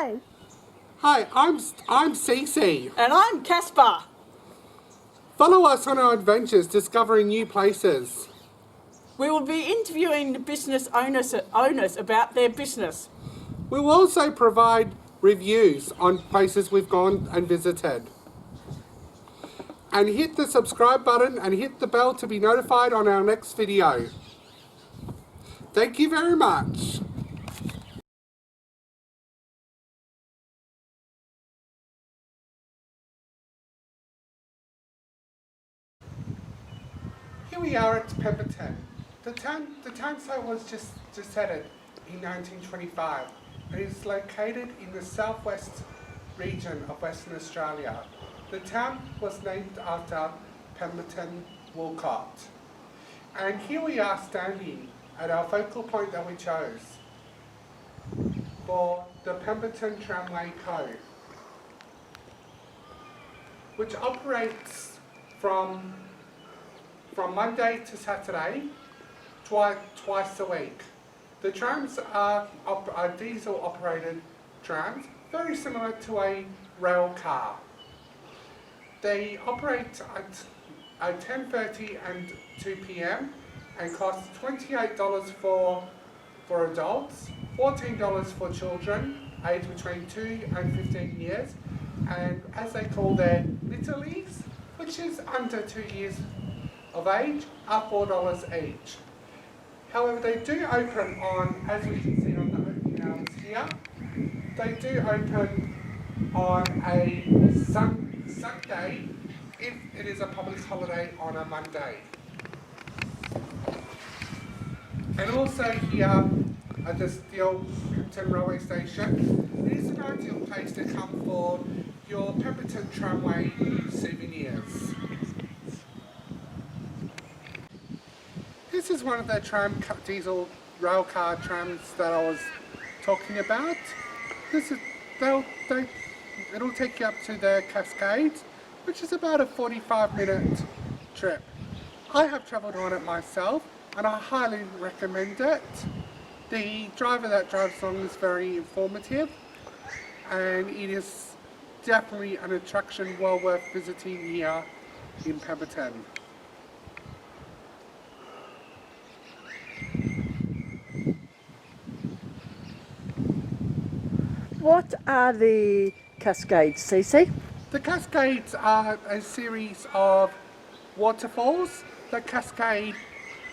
Hi. Hi, I'm Cece. And I'm Casper. Follow us on our adventures discovering new places. We will be interviewing the business owners about their business. We will also provide reviews on places we've gone and visited. And hit the subscribe button and hit the bell to be notified on our next video. Thank you very much. Here we are at Pemberton. The town site was just added in 1925 and is located in the southwest region of Western Australia. The town was named after Pemberton WA. And here we are standing at our focal point that we chose for the Pemberton Tramway Co, which operates from Monday to Saturday, twice a week. The trams are diesel operated trams, very similar to a rail car. They operate at 10:30 and 2 p.m. and cost $28 for adults, $14 for children aged between 2 and 15 years, and as they call their littlies, which is under 2 years of age, are $4 each. However, they do open on, as we can see on the opening hours here, they do open on a Sunday if it is a public holiday on a Monday. And also here at the old Pemberton Railway Station, it is an ideal place to come for your Pemberton Tramway souvenirs. This is one of the diesel rail car trams that I was talking about. It'll take you up to the Cascades, which is about a 45-minute trip. I have travelled on it myself and I highly recommend it. The driver that drives along is very informative and it is definitely an attraction well worth visiting here in Pemberton. What are the Cascades, Cece? The Cascades are a series of waterfalls that cascade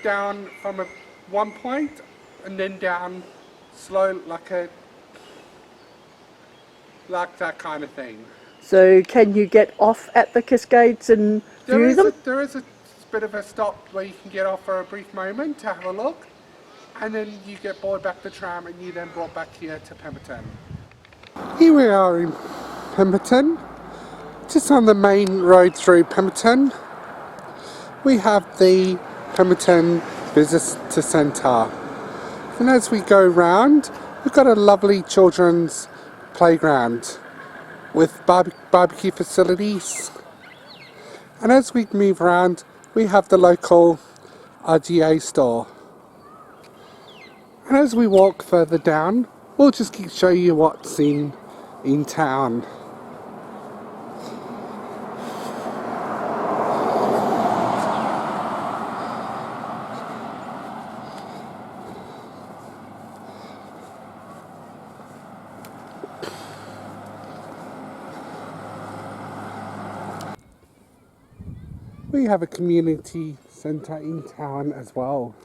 down from one point and then down slow like that kind of thing. So can you get off at the Cascades and view them? There is a bit of a stop where you can get off for a brief moment to have a look, and then you get board back the tram and you then brought back here to Pemberton. Here we are in Pemberton, just on the main road through Pemberton. We have the Pemberton Visitor Centre, and as we go round, we've got a lovely children's playground with barbecue facilities, and as we move around, we have the local RGA store. And as we walk further down, we'll just show you what's in town. We have a community centre in town as well.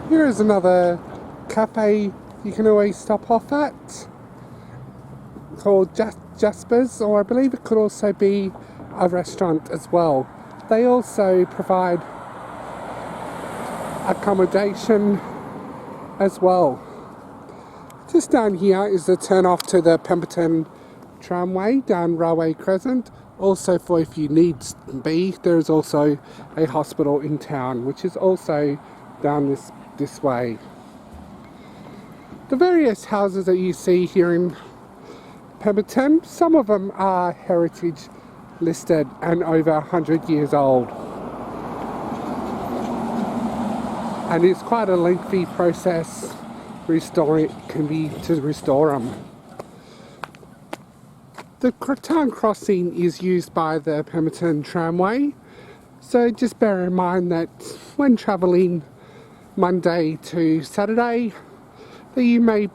Here is another cafe you can always stop off at, called Jasper's, or I believe it could also be a restaurant as well. They also provide accommodation as well. Just down here is the turn off to the Pemberton Tramway down Railway Crescent. Also, for if you need be, there is also a hospital in town, which is also down this way. The various houses that you see here in Pemberton, some of them are heritage listed and over 100 years old. And it's quite a lengthy process restore them. The town crossing is used by the Pemberton Tramway, so just bear in mind that when travelling Monday to Saturday, that you may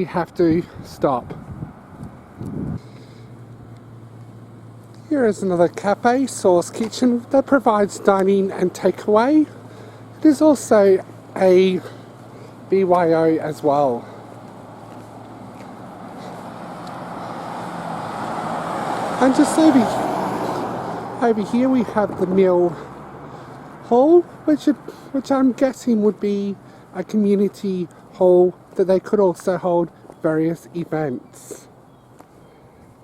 have to stop. Here is another cafe, Sauce Kitchen, that provides dining and takeaway. It is also a BYO as well. And just over here we have the Mill Hall, which I'm guessing would be a community hall that they could also hold various events.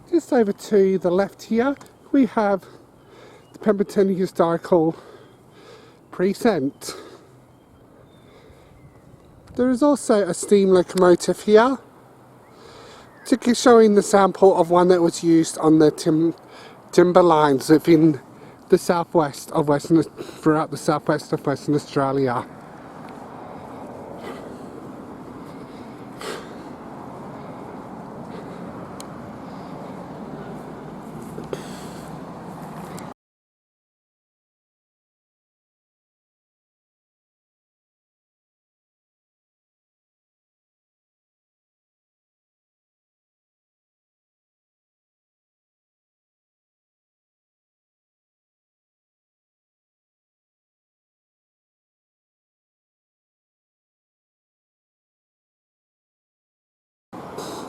Just over to the left here we have the Pemberton Historical Precinct. There is also a steam locomotive here, showing the sample of one that was used on the timber lines within the southwest of throughout the southwest of Western Australia.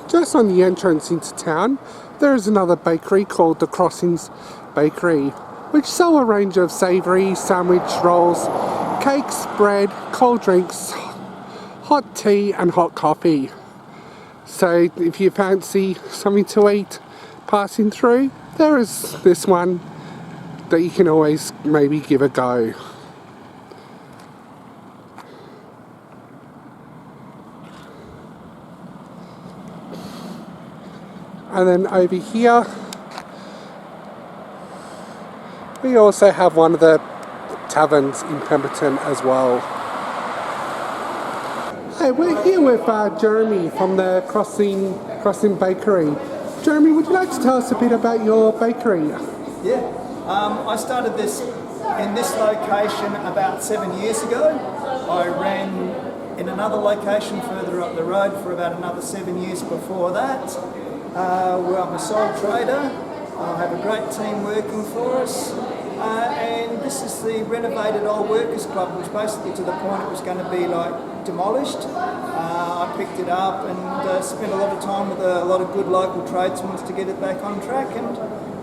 Just on the entrance into town, there is another bakery called the Crossings Bakery, which sell a range of savoury sandwich rolls, cakes, bread, cold drinks, hot tea and hot coffee. So if you fancy something to eat passing through, there is this one that you can always maybe give a go. And then over here we also have one of the taverns in Pemberton as well. Hey, we're here with Jeremy from the Crossing Bakery. Jeremy, would you like to tell us a bit about your bakery? Yeah, I started this in this location about 7 years ago. I ran in another location further up the road for about another 7 years before that. I'm a sole trader. I have a great team working for us, and this is the renovated old workers club, which basically to the point it was going to be like demolished. I picked it up and spent a lot of time with a lot of good local tradesmen to get it back on track, and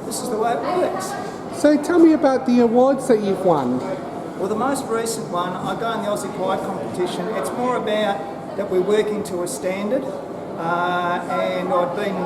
this is the way it works. So tell me about the awards that you've won. Well, the most recent one, I go in the Aussie Pie competition. It's more about that we're working to a standard. And I'd been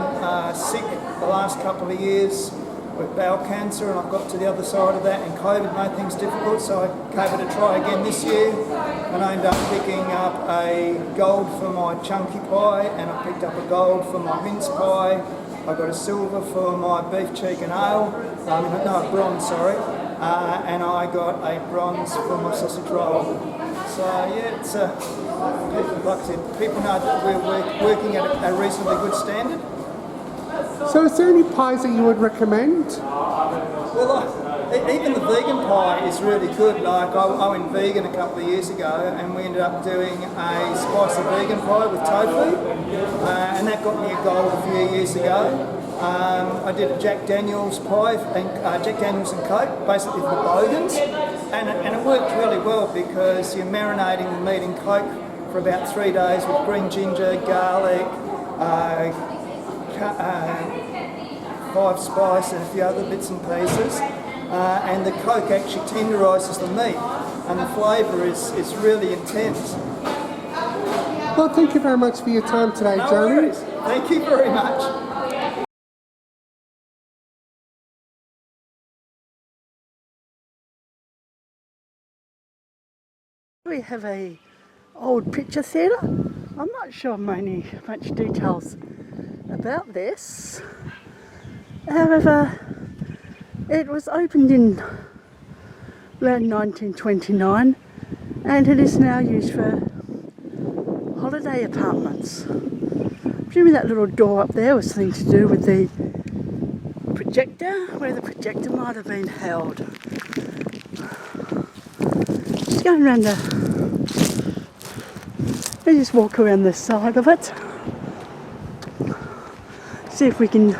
sick the last couple of years with bowel cancer, and I've got to the other side of that, and COVID made things difficult, so I gave it a try again this year, and I ended up picking up a gold for my chunky pie, and I picked up a gold for my mince pie. I got a silver for my beef cheek and ale, no, bronze, sorry, and I got a bronze for my sausage roll. So yeah, it's like I said, people know that we're working at a reasonably good standard. So is there any pies that you would recommend? Well, even the vegan pie is really good. Like I went vegan a couple of years ago, and we ended up doing a spicy vegan pie with tofu, and that got me a gold a few years ago. I did a Jack Daniels pie, and Jack Daniels and Coke, basically for bogans, and it worked really well because you're marinating the meat in Coke for about 3 days with green ginger, garlic, 5 spice and a few other bits and pieces, and the Coke actually tenderises the meat, and the flavour is really intense. Well, thank you very much for your time today, No Jeremy. worries. Thank you very much. We have a old picture theatre. I'm not sure much details about this. However, it was opened in around 1929, and it is now used for holiday apartments. Presuming that little door up there was something to do with the projector, where the projector might have been held. Just going around let's just walk around the side of it. See if we can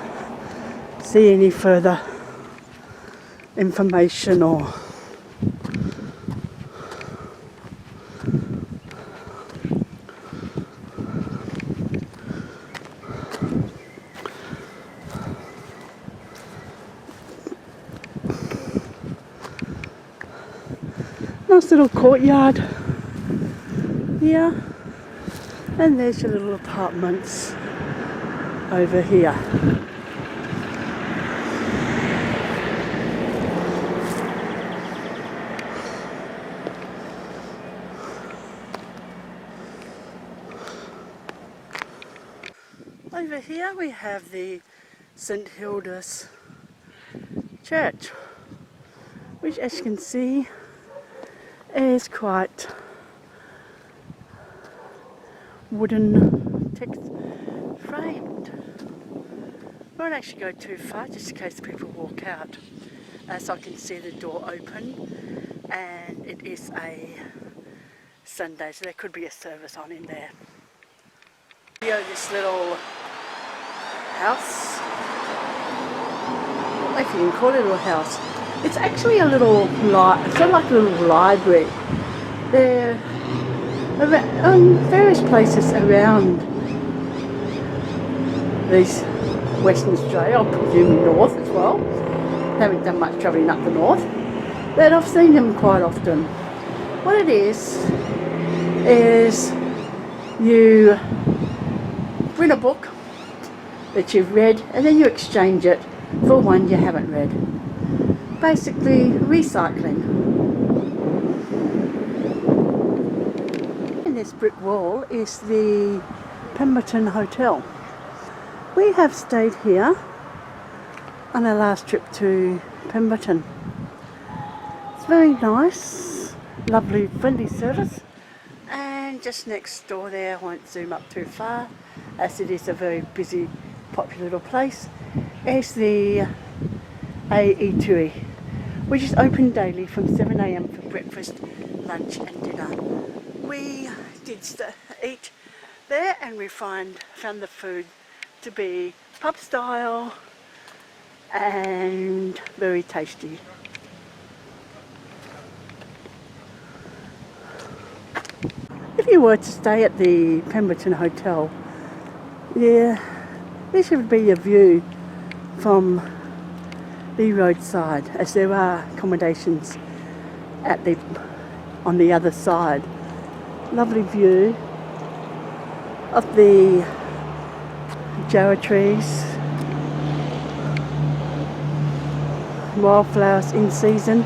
see any further information or nice little courtyard here, and there's your little apartments over here. Over here we have the St Hilda's Church, which, as you can see, is quite wooden text framed. I won't actually go too far just in case people walk out, as I can see the door open, and it is a Sunday, so there could be a service on in there. This little house, if you can call it a little house, it's actually a little it's sort of like a little library. There are various places around these Western Australia, I'll presume north as well. Haven't done much travelling up the north, but I've seen them quite often. What it is you bring a book that you've read and then you exchange it for one you haven't read. Basically recycling. In this brick wall is the Pemberton Hotel. We have stayed here on our last trip to Pemberton. It's very nice, lovely, friendly service, and just next door there, I won't zoom up too far as it is a very busy, popular little place, is the AE2E, which is open daily from 7 a.m. for breakfast, lunch and dinner. We did eat there and we found the food to be pub style and very tasty. If you were to stay at the Pemberton Hotel, yeah, this would be your view from the roadside, as there are accommodations on the other side. Lovely view of the jarrah trees, wildflowers in season.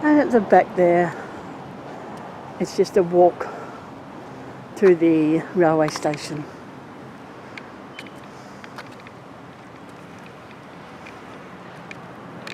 And at the back there, it's just a walk to the railway station.